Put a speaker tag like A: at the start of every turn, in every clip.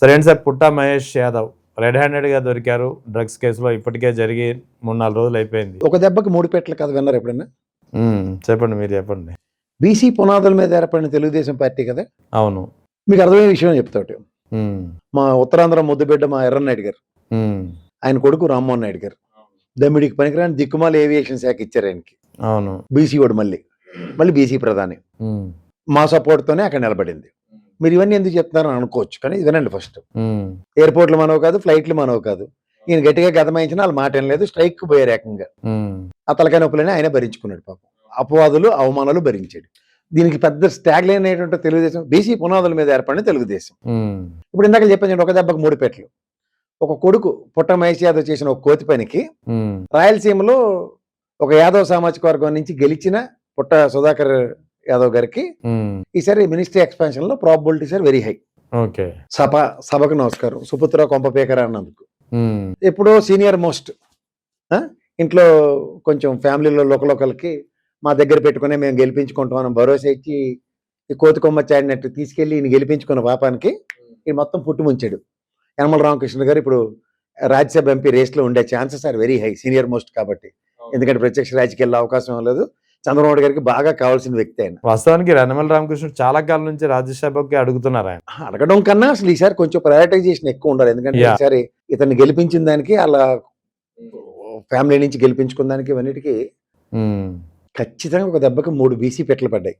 A: సరే ఏంటి సార్, పుట్టా మహేష్ యాదవ్ రెడ్ హ్యాండెడ్గా దొరికారు డ్రగ్స్ కేసులో. ఇప్పటికే జరిగి 3-4 రోజులు అయిపోయింది.
B: ఒక దెబ్బకి 3 పెట్టలు కథ విన్నారు ఎప్పుడైనా?
A: చెప్పండి, మీరు చెప్పండి.
B: బీసీ పునాదుల మీద ఏర్పడిన తెలుగుదేశం పార్టీ కదా.
A: అవును.
B: మీకు అర్థమయ్యే విషయం చెప్తాడు. మా ఉత్తరాంధ్ర ముద్దుబిడ్డ మా ఎర్రన్నాయుడు గారు, ఆయన కొడుకు రామ్మోహన్ నాయుడు గారు దమ్మిడికి పనికిరాని దిక్కుమాల ఏవియేషన్ శాఖ ఇచ్చారు ఆయనకి.
A: అవును.
B: బీసీ వాడు మళ్ళీ బీసీ ప్రధాని. మా సపోర్ట్ తోనే అక్కడ నిలబడింది. మీరు ఇవన్నీ ఎందుకు చెప్తున్నారని అనుకోవచ్చు, కానీ ఇది వినండి. ఫస్ట్ ఎయిర్పోర్ట్లు మనవు కాదు, ఫ్లైట్లు మనవు కాదు. ఈయన గట్టిగా గతమాయించిన వాళ్ళు మాట ఏం లేదు, స్ట్రైక్ పోయారు ఏకంగా. ఆ తలకాయ నొప్పులని ఆయన భరించుకున్నాడు పాపం. అపవాదులు అవమానాలు భరించాడు. దీనికి పెద్ద స్టాగ్ లైన్ ఏంటంటే తెలుగుదేశం బీసీ పునాదుల మీద ఏర్పడిన తెలుగుదేశం. ఇప్పుడు ఇందాక చెప్పాను, ఒక దెబ్బకు 3 పెట్టలు. ఒక కొడుకు పుట్ట మహేష్ యాదవ్ చేసిన ఒక కోతి పనికి రాయలసీమలో ఒక యాదవ్ సామాజిక వర్గం నుంచి గెలిచిన పుట్ట సుధాకర్ యాదవ్ గారికి ఈసారి మినిస్ట్రీ ఎక్స్పాన్షన్ లో ప్రాబిలిటీస్ ఆర్ వెరీ హై. సభకు నమస్కారం. సుపుత్ర కొంపపేకర అన్నందుకు ఎప్పుడో సీనియర్ మోస్ట్ ఇంట్లో కొంచెం ఫ్యామిలీలో లోకల్కి మా దగ్గర పెట్టుకునే మేము గెలిపించుకుంటామని భరోసా ఇచ్చి ఈ కోతి కొమ్మ చాడినట్టు తీసుకెళ్లి ఈయన గెలిపించుకున్న పాపానికి ఈ మొత్తం పుట్టుముంచాడు. యనమల రామకృష్ణ గారు ఇప్పుడు రాజ్యసభ ఎంపీ రేస్ లో ఉండే chances are very high, senior most కాబట్టి. ఎందుకంటే ప్రత్యక్ష రాజకీయాల్లో అవకాశం లేదు. చంద్రబాబు గారికి బాగా కావాల్సిన వ్యక్తి ఆయన.
A: వాస్తవానికి యనమల రామకృష్ణుడు చాలా కాలం నుంచి రాజ్యసభకి అడుగుతున్నారు. ఆయన
B: అడగడం కన్నా అసలు ఈసారి కొంచెం ప్రయారిటైజేషన్ ఎక్కువ ఉండాలి. ఎందుకంటే ఈసారి ఇతన్ని గెలిపించిన దానికి, అలా ఫ్యామిలీ నుంచి గెలిపించుకున్న దానికి, ఇవన్నిటికీ ఖచ్చితంగా ఒక దెబ్బకి 3 బీసీ పెట్టలు పడ్డాయి.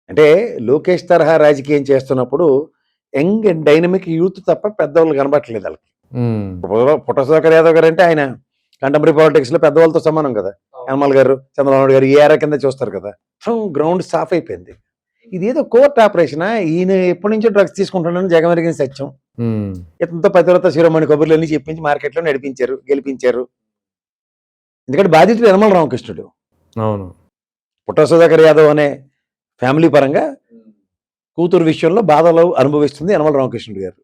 B: అంటే లోకేష్ తరహా రాజకీయం చేస్తున్నప్పుడు యంగ్ అండ్ డైనమిక్ యూత్ తప్ప పెద్దవాళ్ళు కనబట్టలేదు వాళ్ళకి. పుట్ట సుధాకర్ యాదవ్ గారు అంటే ఆయన కంటెంపరీ పాలిటిక్స్ లో పెద్దవాళ్ళతో సమానం కదా. యనమల గారు, చంద్రబాబు గారు ఈ ఏరా కింద చూస్తారు కదా. గ్రౌండ్ సాఫ్ అయిపోయింది. ఇదేదో కోర్ట్ ఆపరేషన్. ఈయన ఎప్పటి నుంచో డ్రగ్స్ తీసుకుంటున్నాను జగమెరిగిన సత్యం. ఇతనితో పతివ్రత శిరోమణి కబుర్లన్నీ చెప్పించి మార్కెట్లో నడిపించారు, గెలిపించారు. ఎందుకంటే బాధితుడు యనమల రామకృష్ణుడు.
A: అవును.
B: పుట్ట సుధాకర్ యాదవ్ అనే ఫ్యామిలీ పరంగా కూతురు విషయంలో బాధలు అనుభవిస్తుంది యనమల రామకృష్ణుడు గారు.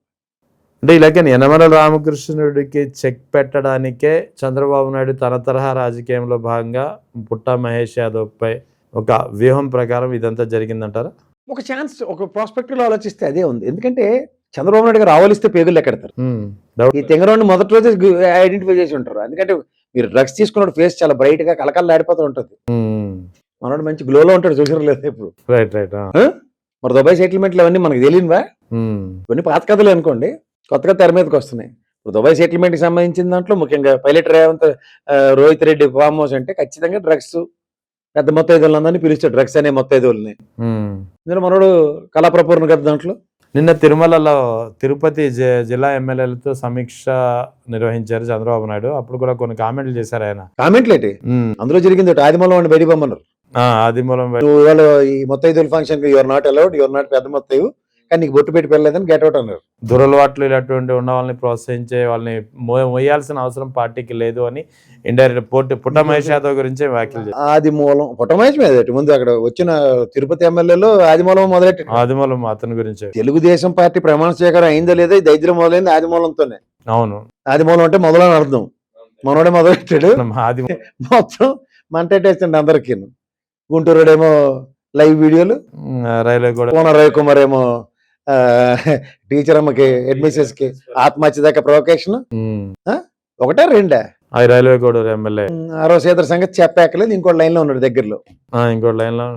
A: అంటే ఇలాగే యనమల రామకృష్ణుడికి చెక్ పెట్టడానికే చంద్రబాబు నాయుడు తన తరహా రాజకీయంలో భాగంగా పుట్ట మహేష్ యాదవ్ పై ఒక వ్యూహం ప్రకారం ఇదంతా జరిగిందంటారా?
B: ఒక ఛాన్స్, ఒక ప్రాస్పెక్టివ్ లో ఆలోచిస్తే అదే ఉంది. ఎందుకంటే చంద్రబాబు నాయుడు గారు ఆవలిస్తే పేగులు ఎక్కడతారు. ఈ తెంగరోని మొదటి రోజు ఐడెంటిఫై చేసి ఉంటారు. ఎందుకంటే మీరు డ్రగ్స్ తీసుకున్న ఫేస్ చాలా బ్రైట్ గా కలకల్లాడిపోతూ ఉంటుంది. మనోడు మంచి గ్లోలో ఉంటాడు, చూసారు లేదు ఇప్పుడు. మరి దుబాయ్ సెటిల్మెంట్లు అవన్నీ మనకు తెలియనివా? ఇవన్నీ పాత కథలు అనుకోండి, కొత్తగా తెర మీదకి వస్తున్నాయి. ఇప్పుడు దుబాయ్ సెటిల్మెంట్ కి సంబంధించిన దాంట్లో ముఖ్యంగా pilot Revanth Rohit Reddy farm house అంటే ఖచ్చితంగా డ్రగ్స్ పెద్ద మొత్తైదులందరినీ పిలుస్తాడు, డ్రగ్స్ అనే మొత్తైదుల్ని. ఇందులో మనోడు కళాప్రపూర్ణ కదా. దాంట్లో
A: నిన్న తిరుమలలో తిరుపతి జిల్లా ఎమ్మెల్యేలతో సమీక్ష నిర్వహించారు చంద్రబాబు నాయుడు. అప్పుడు కూడా కొన్ని కామెంట్లు చేశారు ఆయన.
B: కామెంట్లు ఏంటి? అందులో జరిగింది ఆదిమూలం అని బయట పొమ్మన్నారు.
A: ఆదిమూలం
B: ఇవాళ ఈ మొత్తైదుల function you're not allowed, you're not పెద్ద మొత్తైదు, కానీ నీకు బొట్టు పెట్టి పెళ్ళలేదని గెట్ అవుట్ అన్నారు.
A: దురలవాట్లు ఇలాంటి ఉన్న వాళ్ళని ప్రోత్సహించే వాళ్ళని మోయాల్సిన అవసరం పార్టీకి లేదు అని ఇండైరెక్ట్ పుట్ట మహేష్ యాదవ్ గురించి వ్యాఖ్యలు చేశారు.
B: ఆదిమూలం పుట్ట మహేష్ మీద ముందు అక్కడ వచ్చిన తిరుపతి ఎమ్మెల్యేలో ఆదిమూలం మొదలెట్టి
A: ఆదిమూలం అతని గురించి.
B: తెలుగుదేశం పార్టీ ప్రమాణ స్వీకారం అయిందో లేదో దైద్యం మొదలైంది ఆదిమూలంతోనే.
A: అవును.
B: ఆదిమూలం అంటే మొదలని అర్థం. మనోడే మొదలెట్టాడు, మొత్తం మంటేటేస్తుంది అందరికీ. గుంటూరుడేమో లైవ్ వీడియోలు, రవికుమార్ ఏమో టీచర్ అమ్మకి అడ్మిషన్స్ కి ఆత్మహత్య దాకా ప్రొవకేషన్. ఒకటే రెండా?
A: రైల్వే కోడూరు ఎమ్మెల్యే
B: సీతర సంగతి చెప్పాకలేదు. ఇంకో లైన్ లో ఉన్నాడు దగ్గరలో,
A: ఇంకో లైన్ లో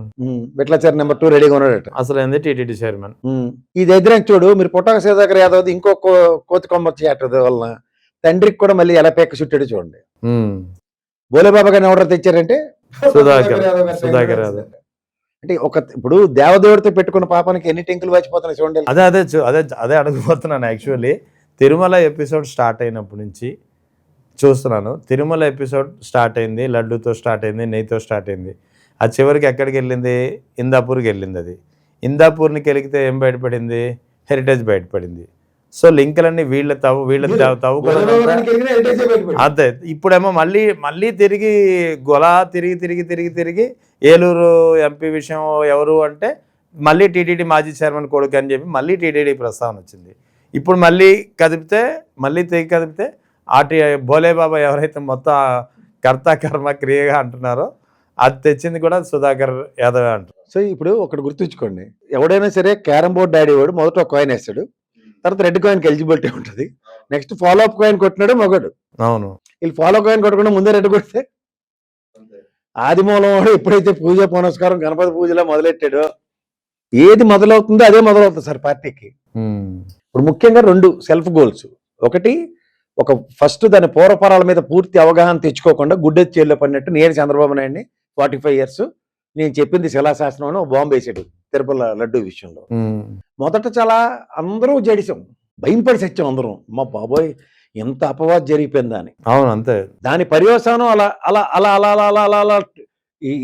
B: విట్లాచారి నెంబర్ 2 రెడీగా ఉన్నాడట.
A: అసలు ఏంది టీటీడీ చైర్మన్.
B: ఈ దగ్గర చూడు, మీరు పుట్టాక సుధాకర్ యాదవ్ ఇంకో కోతి కొమ్మ చేయటది వలన తండ్రికి కూడా మళ్ళీ ఎలా పేక చుట్టాడు చూడండి. బోలేబాబా గారిని ఎవరు తెచ్చారంటే
A: సుధాకర్ యాదవ్.
B: అంటే ఇప్పుడు దేవదేవుడితో పెట్టుకున్న పాపానికి ఎన్ని టెంకులు వచ్చిపోతున్నాయి చూడండి.
A: అదే అడగబోతున్నాను. యాక్చువల్లీ తిరుమల ఎపిసోడ్ స్టార్ట్ అయినప్పటి నుంచి చూస్తున్నాను. తిరుమల ఎపిసోడ్ స్టార్ట్ అయింది, లడ్డూతో స్టార్ట్ అయింది, నెయ్యితో స్టార్ట్ అయింది. ఆ చివరికి ఎక్కడికి వెళ్ళింది? ఇందాపూర్కి వెళ్ళింది. అది ఇందాపూర్కి వెళితే ఏం బయటపడింది? హెరిటేజ్ బయటపడింది. సో లింకులన్నీ వీళ్ళ తవ్వుకోవడం. అంతే. ఇప్పుడేమో మళ్ళీ తిరిగి తిరిగి ఏలూరు ఎంపీ విషయం ఎవరు అంటే మళ్ళీ టీటీడీ మాజీ చైర్మన్ కొడుకు అని చెప్పి మళ్ళీ టీటీడీ ప్రస్తావన వచ్చింది. ఇప్పుడు మళ్ళీ తిరిగి కదిపితే భోలేబాబా ఎవరైతే మొత్తం కర్త కర్మ క్రియగా అంటున్నారో అది తెచ్చింది కూడా సుధాకర్ యాదవ్ అంటారు.
B: సో ఇప్పుడు ఒకటి గుర్తుంచుకోండి, ఎవడైనా సరే క్యారమ్ బోర్డు ఆడేవాడు మొదట ఒక కాయిన్ వేస్తాడు, తర్వాత రెడ్ కాయిన్కి ఎలిజిబిలిటీ ఉంటుంది. నెక్స్ట్ ఫాలో అప్ కాయిన్ కొట్టినాడు మగడు.
A: అవును.
B: వీళ్ళు ఫాలో కాయిన్ కొట్టకుండా ముందే రెడ్ కొడితే ఆదిమూలం వాడు ఎప్పుడైతే పూజ పునస్కారం గణపతి పూజలో మొదలెట్టాడో ఏది మొదలవుతుందో అదే మొదలవుతుంది సార్ పార్టీకి. ఇప్పుడు ముఖ్యంగా 2 సెల్ఫ్ గోల్స్. ఒకటి, ఒక ఫస్ట్ దాని పూర్వపరాల మీద పూర్తి అవగాహన తెచ్చుకోకుండా గుడ్డెత్తి చేతిలో పడినట్టు నేను చంద్రబాబు నాయుడిని 45 years నేను చెప్పింది శిలాశాసనం అని బాంబు వేసాడు తిరుపతి లడ్డు విషయంలో. మొదట చాలా అందరూ జడిసాం, భయంపడి సత్యం అందరం, మా బాబోయ్ ఎంత అపవాదం జరిగిపోయిందా అని.
A: అవును, అంతే.
B: దాని పర్యవసానం అలా అలా అలా అలా అలా అలా అలా అలా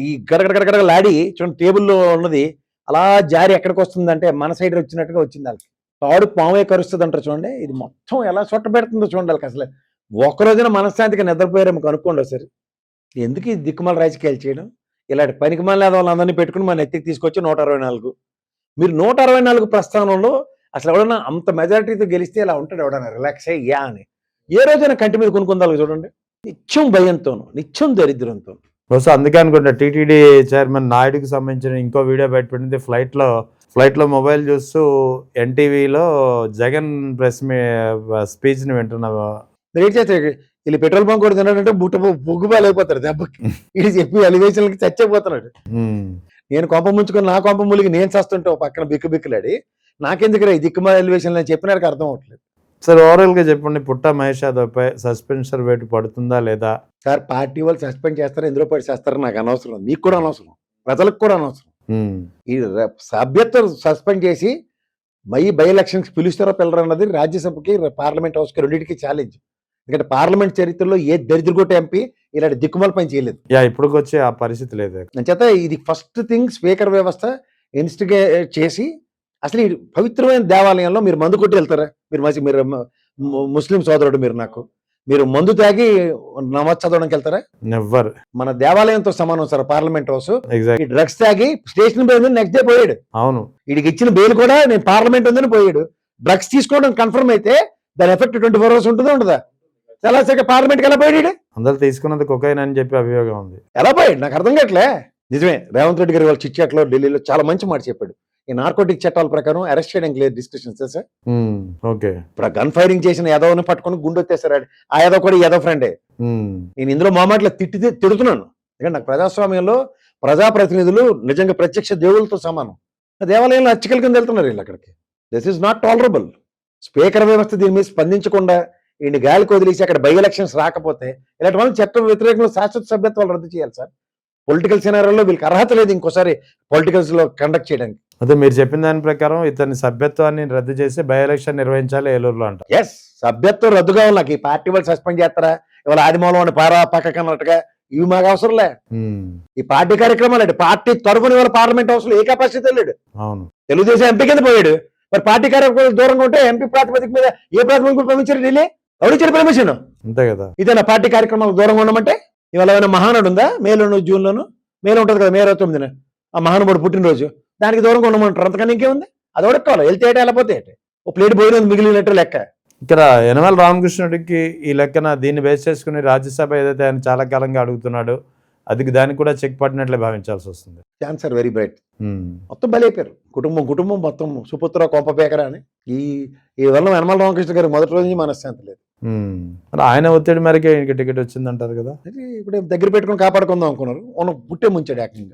B: ఈ గడగడగడగడ లాడి చూడండి టేబుల్లో ఉన్నది అలా జారి ఎక్కడికి వస్తుందంటే మన సైడ్ వచ్చినట్టుగా వచ్చింది. వాళ్ళకి తాడు పామే కరుస్తుంది అంటారు చూడండి, ఇది మొత్తం ఎలా చుట్ట పెడుతుందో చూడండి. వాళ్ళకి అసలు ఒక్కరోజున మనశ్శాంతిగా నిద్రపోయారేమో కనుక్కోండి సరే. ఎందుకు ఈ దిక్కుమాల రాజకీయాలు చేయడం? ఇలాంటి పనికిమాల వాళ్ళందరినీ పెట్టుకుని మన ఎత్తికి తీసుకొచ్చి 164. మీరు 164 ప్రస్థానంలో అసలు ఎవడన్నా అంత మెజారిటీతో గెలిస్తే ఇలా ఉంటాడు ఎవడన్నా రిలాక్స్ అయ్యా అని? ఏ రోజైనా కంటి మీద కొనుక్కుందాలి చూడండి. నిత్యం భయంతోను, నిత్యం దరిద్రంతో.
A: బహుశా అందుకే అనుకుంటా టీటీడీ చైర్మన్ నాయుడుకి సంబంధించిన ఇంకో వీడియో బయటపడింది. ఫ్లైట్లో మొబైల్ చూస్తూ ఎన్టీవీలో జగన్ స్పీచ్ని వింటున్నా.
B: రేట్ చేస్తే వీళ్ళు పెట్రోల్ బంక్ కూడా తిన్నాడంటే బొగ్గుబాలు అయిపోతారు దెబ్బకి. ఇది చెప్పి ఎలివేషన్లకి చచ్చిపోతున్నాడు. నేను కొంప ముంచుకొని నా కొంప ములిగి నేను చస్తుంటే పక్కన బిక్కులాడి నాకెందుకు రా ఈ దిక్కుమాల ఎలివేషన్లు అని చెప్పినాడికి అర్థం అవట్లేదు.
A: సార్, ఓవరాల్గా చెప్పండి, పుట్ట మహేష్ యాదవ్పై సస్పెన్షన్ వేటు పడుతుందా లేదా?
B: సార్, పార్టీ వాళ్ళు సస్పెండ్ చేస్తారు, ఎందులో పడి చేస్తారు నాకు అనవసరం, మీకు కూడా అనవసరం, ప్రజలకు కూడా అనవసరం. ఈ సభ్యత్వం సస్పెండ్ చేసి బై ఎలక్షన్స్ పిలుస్తారో పిల్లరు అన్నది రాజ్యసభకి పార్లమెంట్ హౌస్కి రెండింటికి ఛాలెంజ్. ఎందుకంటే పార్లమెంట్ చరిత్రలో ఏ దరిద్రగొట్ట ఎంపీ ఇలాంటి దిక్కుమాల పని చేయలేదు.
A: ఇప్పటికి వచ్చే ఆ పరిస్థితి లేదు.
B: అంచేత ఇది ఫస్ట్ థింగ్, స్పీకర్ వ్యవస్థ ఇన్స్టిగేట్ చేసి అసలు ఈ పవిత్రమైన దేవాలయంలో మీరు మందు కొట్టి వెళ్తారా? మీరు ముస్లిం సోదరుడు, మీరు మందు తాగి నమాజ్ చదవడానికి వెళ్తారా? నెవర్. మన దేవాలయంతో సమానం సార్ పార్లమెంట్ హౌస్. ఈ డ్రగ్స్ తాగి స్టేషన్ పోయింది, నెక్స్ట్ డే పోయాడు. అవును, వీడికి ఇచ్చిన బెయిల్ కూడా నేను పార్లమెంట్ ఉందని పోయాడు. డ్రగ్స్ తీసుకోవడం కన్ఫర్మ్ అయితే దాని ఎఫెక్ట్ 24 hours ఉంటుందా ఉండదా? చాలా సేపు పార్లమెంట్కి ఎలా పోయాడు? అందరూ తీసుకున్నది కొకైన్ అని చెప్పి అభియోగం ఉంది. ఎలా పోయాడు నాకు అర్థం కావట్లే. నిజమే, రేవంత్ రెడ్డి గారు వాళ్ళు చిట్చాట్లో ఢిల్లీలో చాలా మంచి మాట చెప్పాడు. ఈ నార్కోటిక్ చట్టాల ప్రకారం అరెస్ట్ చేయడానికి లేదు డిస్కషన్స్ సార్. ఓకే, ఇప్పుడు గన్ ఫైరింగ్ చేసిన యాదవ్ని పట్టుకుని గుండు వచ్చేసారు. ఆ యాదవ్ కూడా యాదవ్ ఫ్రెండే. నేను ఇందులో మామాట్లో తిడుతున్నాను. ఎందుకంటే నాకు ప్రజాస్వామ్యంలో ప్రజాప్రతినిధులు నిజంగా ప్రత్యక్ష దేవులతో సమానం. దేవాలయంలో అర్చకుల కింద వెళ్తున్నారు వీళ్ళు అక్కడికి. This is not tolerable. Speaker వ్యవస్థ దీని మీద స్పందించకుండా ఈయన గాలికి వదిలేసి అక్కడ బై ఎలక్షన్స్ రాకపోతే ఇలాంటి వాళ్ళు చట్ట వ్యతిరేకంగా శాశ్వత సభ్యత్వాలు రద్దు చేయాలి సార్. పొలిటికల్ సినారియోలో వీళ్ళకి అర్హత లేదు ఇంకోసారి పొలిటికల్స్ లో కండక్ట్ చేయడానికి. అదే మీరు చెప్పిన దాని ప్రకారం ఇతని సభ్యత్వాన్ని రద్దు చేసి బై ఎలక్షన్ నిర్వహించాలి ఏలూరులో అంట. ఎస్, సభ్యత్వం రద్దు కావాలి నాకు. ఈ పార్టీ వాళ్ళు సస్పెండ్ చేస్తారా, ఇవాళ ఆదిమూలం పారా పక్కనట్టుగా ఇవి మాకు అవసరంలే. ఈ పార్టీ కార్యక్రమాలు అంటే పార్టీ తరఫున ఇవాళ పార్లమెంట్ హౌస్ లో ఏ కెపాసిటీ వెళ్ళాడు. అవును, తెలుగుదేశం ఎంపీ కింద పోయాడు. మరి పార్టీ కార్యక్రమాలు దూరంగా ఉంటే ఎంపీ ప్రాతిపదిక మీద ఏ ప్రాతిపదిక పంపించారు? ఢిల్లీ ఎవరిచ్చారు పర్మిషన్? అంతే కదా. ఇదేనా పార్టీ కార్యక్రమాలు దూరంగా ఉండమంటే? ఇవాళ ఏమైనా మహానాడు ఉందా? మేలోను జూన్లోను మేలో ఉంటుంది కదా, మే 29న ఆ మహానుభావుడు పుట్టినరోజు, దానికి దూరంగా ఉండమంటారు. అంతకన్నా ఇంకేముంది? అది ఒడక్కాలి, వెళ్తే ఏటా వెళ్ళిపోతే ఓ ప్లేట్ భోజనం మిగిలినట్టు లెక్క. ఇక్కడ యనమల రామకృష్ణుడికి ఈ లెక్కన దీన్ని బేస్ చేసుకుని రాజ్యసభ ఏదైతే ఆయన చాలా కాలంగా అడుగుతున్నాడు అది దానికి కూడా చెక్ పడినట్లే భావించాల్సి వస్తుంది. Chance are very bright. మొత్తం బలైపోయారు కుటుంబం మొత్తం సుపుత్ర కొంపపేకరా అని. ఈ వల్ల యనమల రామకృష్ణ గారు మొదటి రోజు మనశ్శాంతి లేదు. ఆయన ఒత్తిడి మేరకే టికెట్ వచ్చిందంటారు కదా. ఇప్పుడు దగ్గర పెట్టుకుని కాపాడుకుందాం అనుకున్నారు, పుట్టే ముంచాడు ఏకంగా.